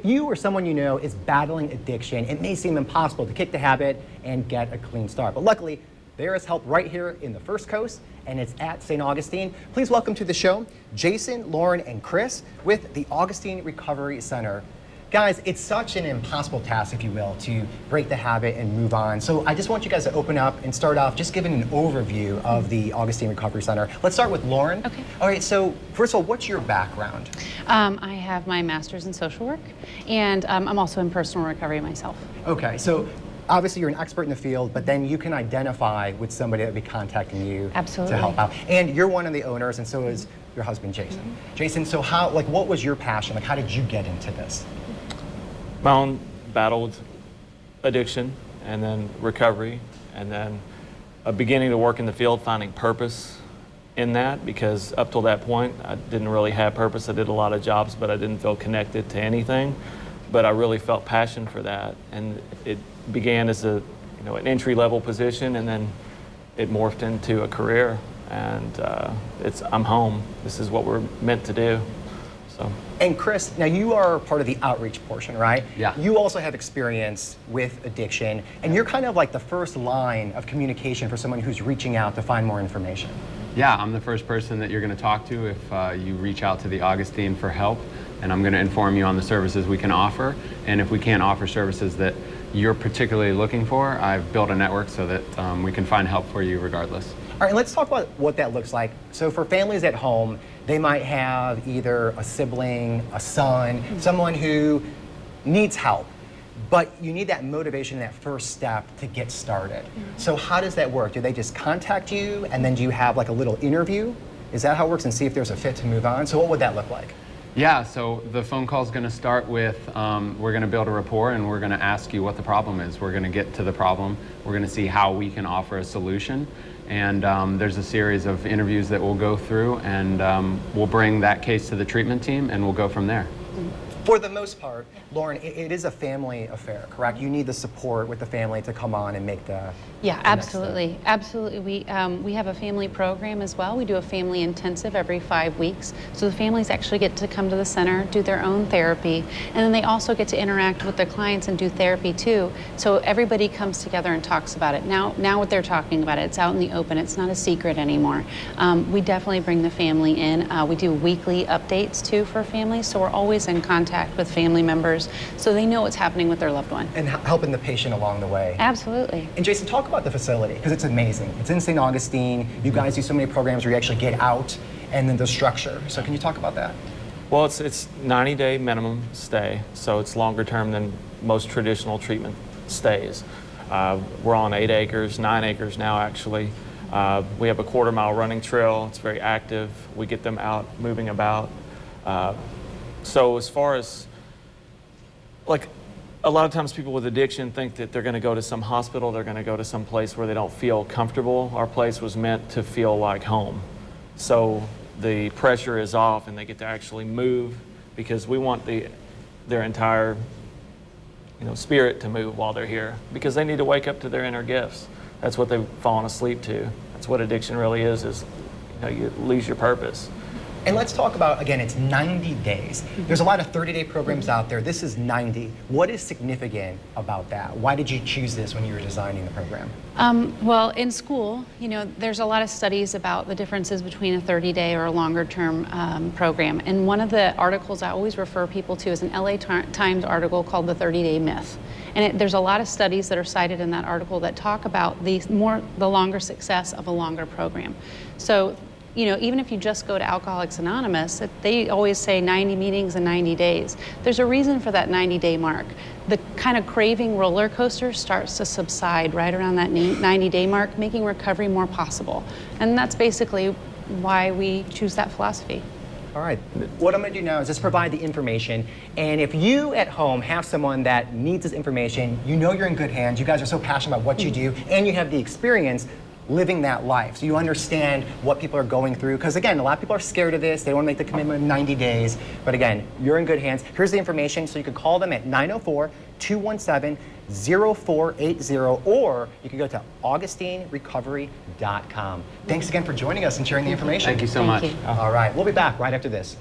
you or someone you know is battling addiction, it may seem impossible to kick the habit and get a clean start. But luckily, there is help right here in the First Coast, and it's at St. Augustine. Please welcome to the show, Jason, Lauren, and Chris with the Augustine Recovery Center. Guys, it's such an impossible task, if you will, to break the habit and move on. So I just want you guys to open up and start off just giving an overview of the Augustine Recovery Center. Let's start with Lauren. Okay. All right, so first of all, what's your background? I have my master's in social work, and I'm also in personal recovery myself. Okay, so obviously you're an expert in the field, but then you can identify with somebody that would be contacting you Absolutely. to help out. And you're one of the owners, and so is your husband, Jason. Mm-hmm. Jason, so how, what was your passion? How did you get into this? My own battle with addiction, and then recovery, and then beginning to work in the field, finding purpose in that, because up till that point I didn't really have purpose. I did a lot of jobs, but I didn't feel connected to anything. But I really felt passion for that, and it began as an entry-level position, and then it morphed into a career. And I'm home. This is what we're meant to do. So. And Chris, now you are part of the outreach portion, right? Yeah. You also have experience with addiction, and you're kind of like the first line of communication for someone who's reaching out to find more information. Yeah, I'm the first person that you're going to talk to if you reach out to the Augustine for help, and I'm going to inform you on the services we can offer. And if we can't offer services that you're particularly looking for, I've built a network so that we can find help for you regardless. All right, let's talk about what that looks like. So for families at home, they might have either a sibling, a son, someone who needs help, but you need that motivation, that first step to get started. So how does that work? Do they just contact you, and then do you have like a little interview? Is that how it works, and see if there's a fit to move on? So what would that look like? Yeah, so the phone call is going to start with, we're going to build a rapport, and we're going to ask you what the problem is. We're going to get to the problem. We're going to see how we can offer a solution. And there's a series of interviews that we'll go through, and we'll bring that case to the treatment team, and we'll go from there. For the most part, Lauren, it is a family affair, correct? You need the support with the family to come on and make the Absolutely. Absolutely. We have a family program as well. We do a family intensive every 5 weeks. So the families actually get to come to the center, do their own therapy, and then they also get to interact with their clients and do therapy too. So everybody comes together and talks about it. Now what they're talking about, it's out in the open. It's not a secret anymore. We definitely bring the family in. We do weekly updates too for families. So we're always in contact with family members so they know what's happening with their loved one. and helping the patient along the way. Absolutely. And Jason, talk about the facility, because it's amazing. It's in St. Augustine. You guys do so many programs where you actually get out, and then the structure. So can you talk about that? Well, it's 90-day minimum stay, so it's longer term than most traditional treatment stays. We're on 8 acres, 9 acres now actually. We have a quarter-mile running trail. It's very active. We get them out, moving about. So as far as, a lot of times people with addiction think that they're going to go to some hospital, they're going to go to some place where they don't feel comfortable. Our place was meant to feel like home. So the pressure is off and they get to actually move, because we want their entire spirit to move while they're here, because they need to wake up to their inner gifts. That's what they've fallen asleep to. That's what addiction really is you lose your purpose. And let's talk about, again, it's 90 days. There's a lot of 30-day programs out there. This is 90. What is significant about that? Why did you choose this when you were designing the program? Well, in school, there's a lot of studies about the differences between a 30-day or a longer-term program. And one of the articles I always refer people to is an LA Times article called The 30-Day Myth. And there's a lot of studies that are cited in that article that talk about the longer success of a longer program. So, even if you just go to Alcoholics Anonymous, they always say 90 meetings in 90 days. There's a reason for that 90-day mark. The kind of craving roller coaster starts to subside right around that 90-day mark, making recovery more possible. And that's basically why we choose that philosophy. All right, what I'm going to do now is just provide the information, and if you at home have someone that needs this information, you're in good hands. You guys are so passionate about what you do, and you have the experience living that life, so you understand what people are going through. Because again, a lot of people are scared of this. They don't want to make the commitment in 90 days. But again, you're in good hands. Here's the information, so you can call them at 904-217-0480, or you can go to AugustineRecovery.com. Thanks again for joining us and sharing the information. Thank you so much. All right, we'll be back right after this.